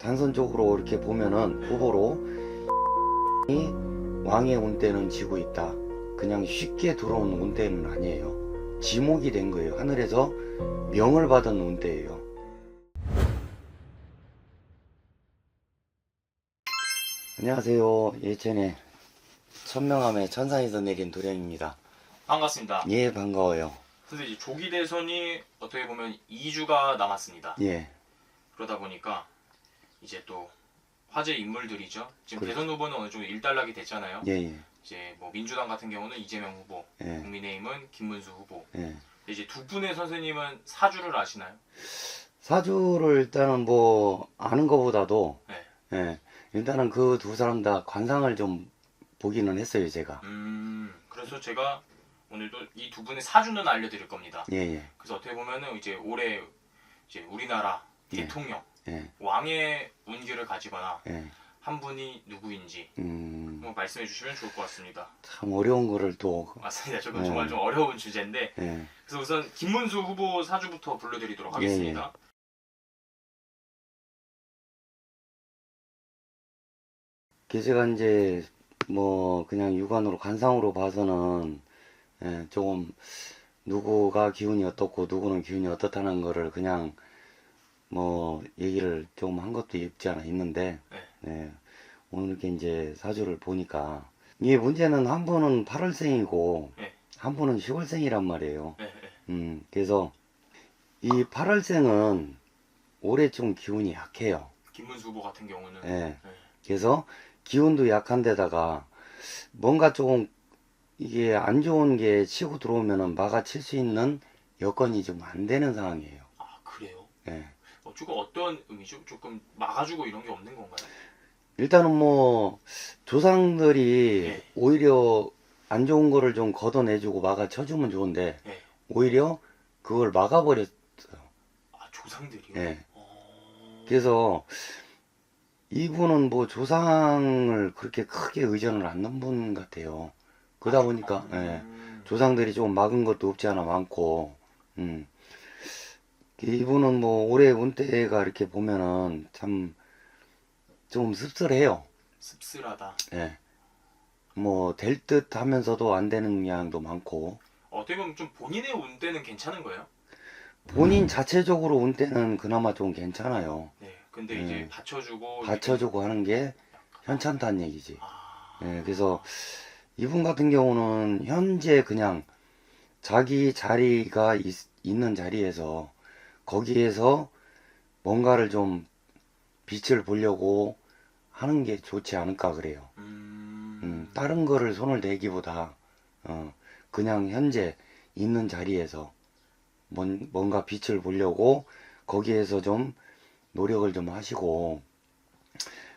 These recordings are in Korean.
단선적으로 이렇게 보면은 후보로 이 왕의 운대는 지고 있다. 그냥 쉽게 들어온 운대는 아니에요. 지목이 된 거예요. 하늘에서 명을 받은 운대예요. 안녕하세요. 예전에 천명함에 천상에서 내린 도령입니다. 반갑습니다. 예, 반가워요. 근데 이제 조기 대선이 어떻게 보면 2주가 남았습니다. 예, 그러다 보니까 이제 또 화제 인물들이죠. 지금 그렇죠. 대선 후보는 어느 정도 일단락이 됐잖아요. 예, 예, 이제 뭐 민주당 같은 경우는 이재명 후보, 예. 국민의힘은 김문수 후보. 예. 근데 이제 두 분의 선생님은 사주를 아시나요? 사주를 일단은 뭐 아는 것보다도 네. 예, 일단은 그 두 사람 다 관상을 좀 보기는 했어요, 제가. 그래서 제가 오늘도 이 두 분의 사주는 알려드릴 겁니다. 예, 예, 그래서 어떻게 보면은 이제 올해 이제 우리나라 예. 대통령, 예, 왕의 운기를 가지거나 예. 한 분이 누구인지 한번 말씀해 주시면 좋을 것 같습니다. 참 어려운 거를 또, 맞습니다. 조금 네. 정말 좀 어려운 주제인데 예, 그래서 우선 김문수 후보 사주부터 불러드리도록 하겠습니다. 제가 이제 뭐 그냥 육안으로 관상으로 봐서는 예, 조금 누구가 기운이 어떻고 누구는 기운이 어떻다는 거를 그냥 뭐 얘기를 좀 한 것도 있지 않아 있는데 예, 오늘 이렇게 이제 사주를 보니까 이게 문제는 한 분은 8월생이고 네. 한 분은 10월생이란 말이에요. 네, 네. 그래서 이 8월생은 올해 좀 기운이 약해요. 김문수 후보 같은 경우는 예. 네. 그래서 기운도 약한 데다가 뭔가 조금 이게 안 좋은 게 치고 들어오면은 막아칠 수 있는 여건이 좀 안 되는 상황이에요. 아 그래요? 예. 조금 어떤 의미죠? 조금 막아주고 이런 게 없는 건가요? 일단은 뭐 조상들이 예. 오히려 안 좋은 거를 좀 걷어내주고 막아쳐주면 좋은데 네. 오히려 그걸 막아버렸어요. 아 조상들이요? 예. 그래서 이분은 뭐 조상을 그렇게 크게 의존을 않는 분 같아요. 그러다 보니까 예, 조상들이 좀 막은 것도 없지 않아 많고 이분은 뭐 올해 운대가 이렇게 보면은 참 좀 씁쓸해요. 씁쓸하다. 예. 뭐 될 듯 하면서도 안 되는 양도 많고 어떻게 보면 좀 본인의 운대는 괜찮은 거예요? 본인 자체적으로 운대는 그나마 좀 괜찮아요. 네. 근데 이제 받쳐주고 받쳐주고 하는 게 현찮다는 얘기지. 아, 예, 그래서 이분 같은 경우는 현재 그냥 자기 자리가 있는 자리에서 거기에서 뭔가를 좀 빛을 보려고 하는 게 좋지 않을까 그래요. 다른 거를 손을 대기보다 그냥 현재 있는 자리에서 뭔가 빛을 보려고 거기에서 좀 노력을 좀 하시고,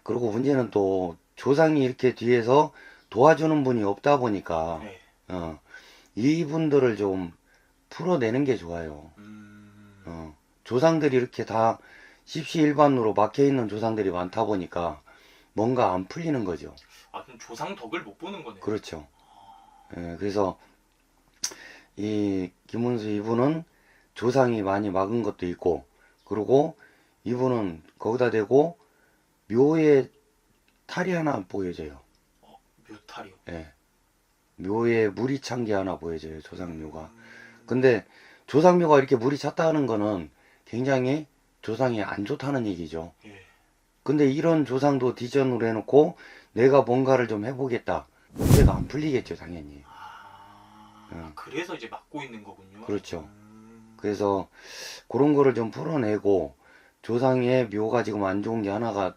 그리고 문제는 또 조상이 이렇게 뒤에서 도와주는 분이 없다 보니까 네. 이분들을 좀 풀어내는 게 좋아요. 조상들이 이렇게 다 십시일반으로 막혀있는 조상들이 많다 보니까 뭔가 안 풀리는 거죠. 아 그럼 조상 덕을 못 보는 거네요. 그렇죠. 예, 그래서 이 김문수 이분은 조상이 많이 막은 것도 있고, 그리고 이분은 거기다 대고 묘에 탈이 하나 보여져요. 몇 탈이요? 예. 묘에 물이 찬 게 하나 보여져요, 조상묘가. 근데 조상묘가 이렇게 물이 찼다는 거는 굉장히 조상이 안 좋다는 얘기죠. 예. 근데 이런 조상도 디전으로 해놓고 내가 뭔가를 좀 해보겠다. 문제가 안 풀리겠죠, 당연히. 그래서 이제 막고 있는 거군요. 그렇죠. 그래서 그런 거를 좀 풀어내고, 조상의 묘가 지금 안 좋은 게 하나가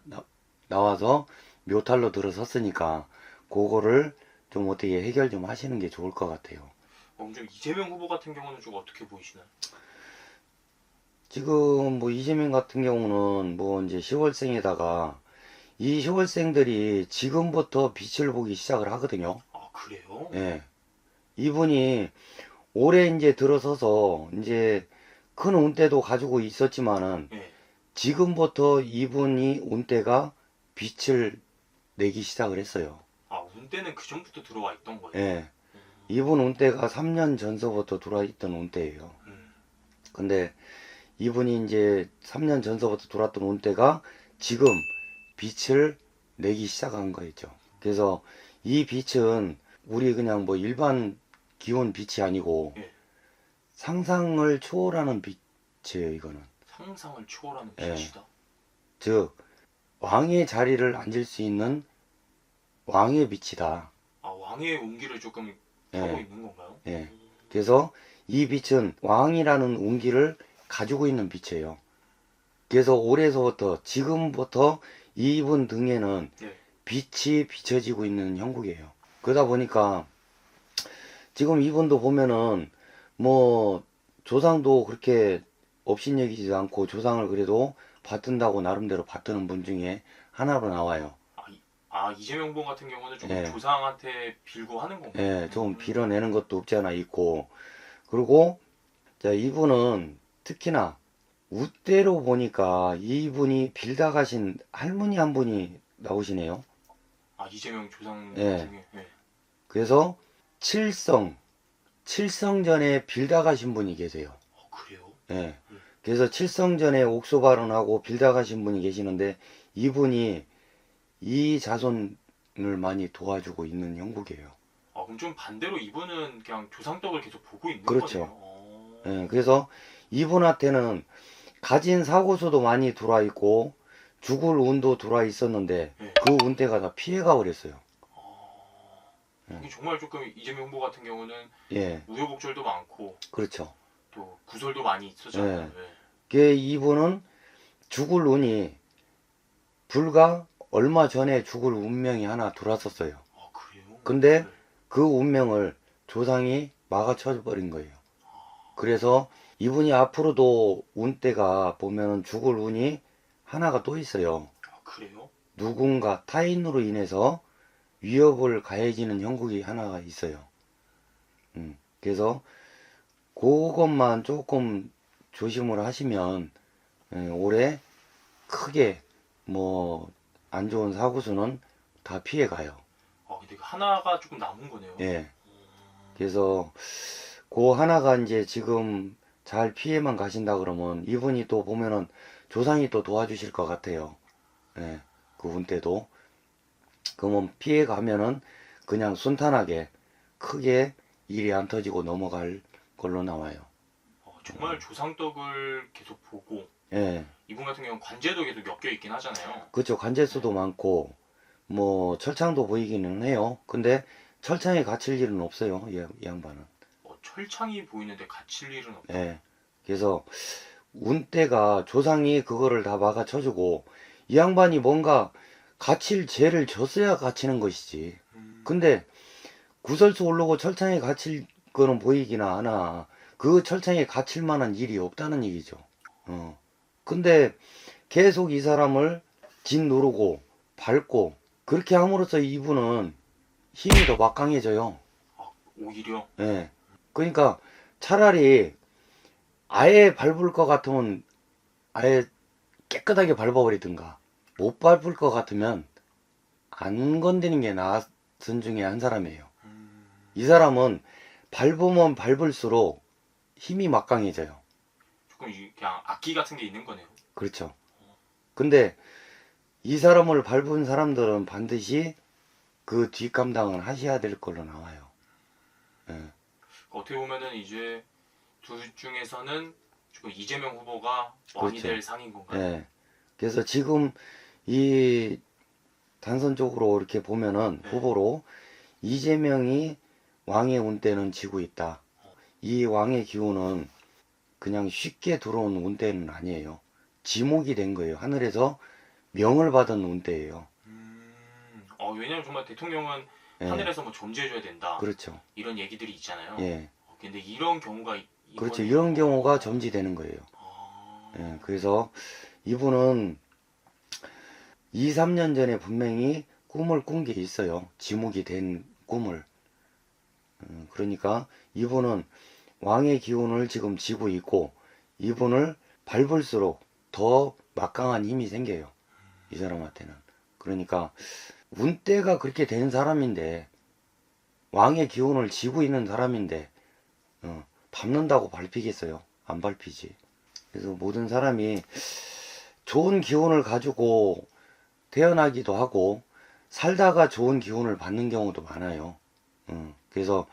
나와서 묘탈로 들어섰으니까 그거를 좀 어떻게 해결 좀 하시는 게 좋을 것 같아요. 그럼 좀 이재명 후보 같은 경우는 좀 어떻게 보이시나요? 지금 뭐 이재명 같은 경우는 뭐 이제 10월생에다가 이 10월생들이 지금부터 빛을 보기 시작을 하거든요. 아 그래요? 예. 이분이 올해 이제 들어서서 이제 큰 운대도 가지고 있었지만은 예. 지금부터 이분이 운대가 빛을 내기 시작을 했어요. 아 운대는 그 전부터 들어와 있던 거예요? 예. 이분 운대가 3년 전서부터 들어와 있던 운대예요. 근데 이분이 이제 3년 전서부터 들어왔던 운대가 지금 빛을 내기 시작한 거였죠. 그래서 이 빛은 우리 그냥 뭐 일반 기온 빛이 아니고 예. 상상을 초월하는 빛이에요, 이거는. 상상을 초월하는 예. 빛이다. 즉, 왕의 자리를 앉을 수 있는 왕의 빛이다. 아, 왕의 온기를 조금 예. 타고 있는 건가요? 예. 그래서 이 빛은 왕이라는 운기를 가지고 있는 빛이에요. 그래서 올해서부터 지금부터 이분 등에는 네. 빛이 비춰지고 있는 형국이에요. 그러다 보니까 지금 이분도 보면은 뭐 조상도 그렇게 업신여기지도 않고 조상을 그래도 받든다고 나름대로 받드는 분 중에 하나로 나와요. 이재명 후보 같은 경우는 조금 예. 조상한테 빌고 하는 건가요? 예, 좀 빌어내는 것도 없지 않아 있고, 그리고 자, 이분은 특히나 웃대로 보니까 이분이 빌다 가신 할머니 한 분이 나오시네요. 이재명 조상 예. 중에. 예. 그래서 칠성전에 빌다 가신 분이 계세요. 그래요? 예. 그래서 칠성전에 옥소 발언하고 빌다 가신 분이 계시는데 이분이 이 자손을 많이 도와주고 있는 형국이에요. 그럼 좀 반대로 이분은 그냥 조상덕을 계속 보고 있는 그렇죠. 거네요. 예, 그래서 이분한테는 가진 사고수도 많이 들어와 있고 죽을 운도 들어와 있었는데 네. 그 운대가 다 피해가 버렸어요. 이게 정말 조금 이재명 후보 같은 경우는 예, 우여곡절도 많고 그렇죠. 또 구설도 많이 있었잖아요. 예. 그 이분은 죽을 운이 불과 얼마 전에 죽을 운명이 하나 들어왔었어요. 그래요? 근데 네. 그 운명을 조상이 막아쳐 버린 거예요. 그래서 이분이 앞으로도 운대가 보면 죽을 운이 하나가 또 있어요. 그래요? 누군가 타인으로 인해서 위협을 가해지는 형국이 하나가 있어요. 그래서 그것만 조금 조심을 하시면 올해 크게 뭐 안 좋은 사고수는 다 피해가요. 근데 그 하나가 조금 남은 거네요. 예. 그래서 그 하나가 이제 지금 잘 피해만 가신다 그러면 이분이 또 보면은 조상이 또 도와주실 것 같아요. 예. 그 운때도. 그러면 피해 가면은 그냥 순탄하게 크게 일이 안 터지고 넘어갈 걸로 나와요. 정말 조상덕을 계속 보고 예. 이분 같은 경우는 관제도 계속 엮여 있긴 하잖아요. 그렇죠. 관제수도 많고 뭐 철창도 보이기는 해요. 근데 철창에 갇힐 일은 없어요. 이 양반은. 철창이 보이는데 갇힐 일은 없다. 예. 그래서 운때가 조상이 그거를 다 막아쳐주고 이 양반이 뭔가 갇힐 죄를 졌어야 갇히는 것이지. 근데 구설수 오르고 철창에 갇힐 거는 보이기나 하나 그 철창에 갇힐 만한 일이 없다는 얘기죠. 근데 계속 이 사람을 짓누르고 밟고 그렇게 함으로써 이분은 힘이 더 막강해져요. 오히려? 예. 그러니까 차라리 아예 밟을 것 같으면 아예 깨끗하게 밟아버리든가 못 밟을 것 같으면 안 건드리는 게 나은 중에 한 사람이에요. 이 사람은 밟으면 밟을수록 힘이 막강해져요. 조금 그냥 악기 같은 게 있는 거네요. 그렇죠. 근데 이 사람을 밟은 사람들은 반드시 그 뒷감당을 하셔야 될 걸로 나와요. 예. 어떻게 보면은 이제 둘 중에서는 조금 이재명 후보가 왕이 그렇죠. 될 상인 건가요? 예. 그래서 지금 이 단선적으로 이렇게 보면은 네. 후보로 이재명이 왕의 운대는 지고 있다. 이 왕의 기운은 그냥 쉽게 들어온 운대는 아니에요. 지목이 된 거예요. 하늘에서 명을 받은 운대예요. 왜냐면 정말 대통령은 예. 하늘에서 뭐 점지해줘야 된다. 그렇죠. 이런 얘기들이 있잖아요. 예. 근데 이런 경우가 그렇죠. 이번에- 이런 경우가 점지되는 거예요. 예. 그래서 이분은 2, 3년 전에 분명히 꿈을 꾼 게 있어요. 지목이 된 꿈을. 그러니까 이분은 왕의 기운을 지금 지고 있고 이분을 밟을수록 더 막강한 힘이 생겨요. 이 사람한테는. 그러니까 운때가 그렇게 된 사람인데 왕의 기운을 지고 있는 사람인데 밟는다고 밟히겠어요? 안 밟히지. 그래서 모든 사람이 좋은 기운을 가지고 태어나기도 하고 살다가 좋은 기운을 받는 경우도 많아요. 그래서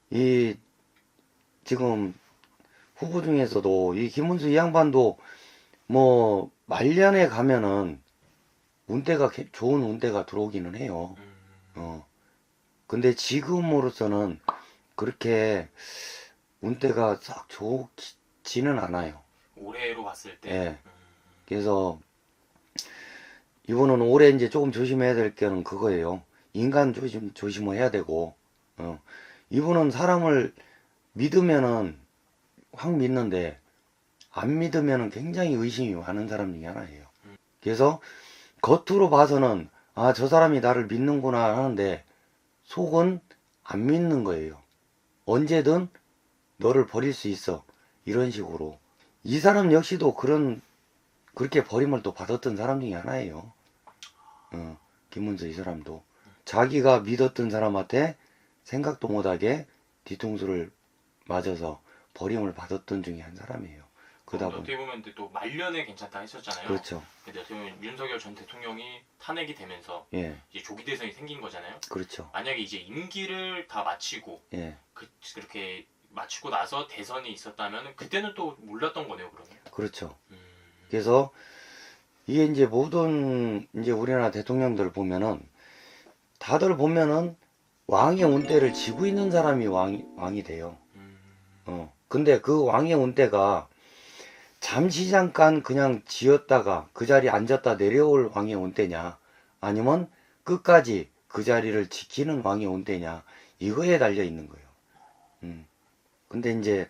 이 지금 후보 중에서도 이 김문수 이 양반도 뭐 말년에 가면은 운대가 좋은 운대가 들어오기는 해요. 근데 지금으로서는 그렇게 운대가 썩 좋지는 않아요. 올해로 봤을 때. 예. 그래서 이분은 올해 이제 조금 조심해야 될 게는 그거예요. 인간 조심해야 되고, 이분은 사람을 믿으면은 확 믿는데, 안 믿으면은 굉장히 의심이 많은 사람 중에 하나예요. 그래서 겉으로 봐서는, 아, 저 사람이 나를 믿는구나 하는데, 속은 안 믿는 거예요. 언제든 너를 버릴 수 있어. 이런 식으로. 이 사람 역시도 그렇게 버림을 또 받았던 사람 중에 하나예요. 김문수 이 사람도. 자기가 믿었던 사람한테 생각도 못하게 뒤통수를 맞아서 버림을 받았던 중에 한 사람이에요. 그러다 보니. 어떻게 보면 또 말년에 괜찮다 했었잖아요. 그렇죠. 근데 어떻게 보면 윤석열 전 대통령이 탄핵이 되면서 예, 이제 조기 대선이 생긴 거잖아요. 그렇죠. 만약에 이제 임기를 다 마치고 예, 그렇게 마치고 나서 대선이 있었다면 그때는 또 몰랐던 거네요, 그러면. 그렇죠. 그래서 이게 이제 모든 이제 우리나라 대통령들 보면은 다들 보면은 왕의 운대를 지고 있는 사람이 왕이 돼요. 근데 그 왕의 운대가 잠시 잠깐 그냥 지었다가 그 자리에 앉았다 내려올 왕의 운대냐, 아니면 끝까지 그 자리를 지키는 왕의 운대냐, 이거에 달려 있는 거예요. 근데 이제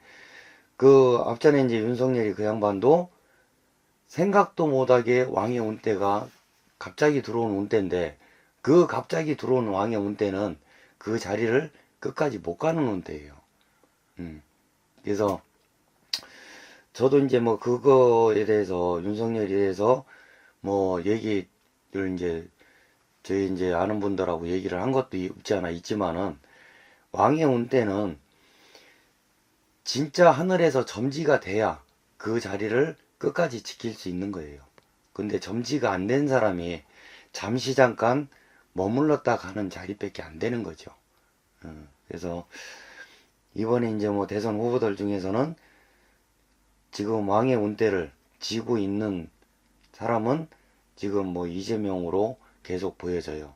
그 앞전에 이제 윤석열이 그 양반도 생각도 못하게 왕의 운대가 갑자기 들어온 운대인데, 그 갑자기 들어온 왕의 운대는 그 자리를 끝까지 못 가는 운대예요. 그래서 저도 이제 뭐 그거에 대해서 윤석열에 대해서 뭐 얘기를 이제 저희 이제 아는 분들하고 얘기를 한 것도 없지 않아 있지만은, 왕의 운대는 진짜 하늘에서 점지가 돼야 그 자리를 끝까지 지킬 수 있는 거예요. 근데 점지가 안 된 사람이 잠시 잠깐 머물렀다 가는 자리밖에 안 되는 거죠. 그래서 이번에 이제 뭐 대선 후보들 중에서는 지금 왕의 운대를 지고 있는 사람은 지금 뭐 이재명으로 계속 보여져요.